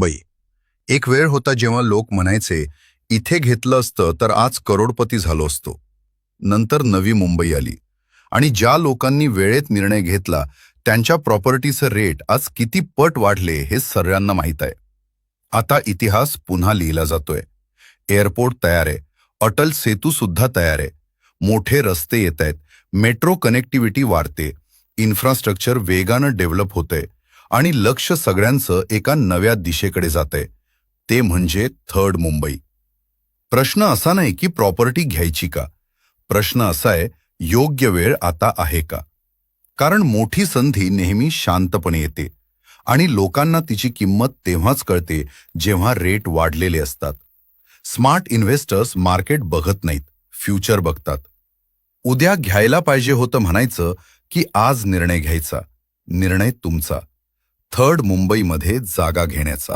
मुंबई. एक वेळ होता जेव्हा लोक म्हणायचे, इथे घेतलं असतं तर आज करोडपती झालो असतो. नंतर नवी मुंबई आली आणि ज्या लोकांनी वेळेत निर्णय घेतला त्यांच्या प्रॉपर्टीचं रेट आज किती पट वाढले हे सर्वांना माहीत आहे. आता इतिहास पुन्हा लिहिला जातोय. एअरपोर्ट तयार आहे, अटल सेतू सुद्धा तयार आहे, मोठे रस्ते येत आहेत, मेट्रो कनेक्टिव्हिटी वाढते, इन्फ्रास्ट्रक्चर वेगानं डेव्हलप होतंय आणि लक्ष सगळ्यांचं एका नव्या दिशेकडे जातंय. ते म्हणजे थर्ड मुंबई. प्रश्न असा नाही की प्रॉपर्टी घ्यायची का, प्रश्न असा आहे योग्य वेळ आता आहे का. कारण मोठी संधी नेहमी शांतपणे येते आणि लोकांना तिची किंमत तेव्हाच कळते जेव्हा रेट वाढलेले असतात. स्मार्ट इन्व्हेस्टर्स मार्केट बघत नाहीत, फ्युचर बघतात. उद्या घ्यायला पाहिजे होतं म्हणायचं की आज निर्णय घ्यायचा. निर्णय तुमचा. थर्ड मुंबईमध्ये जागा घेण्याचा.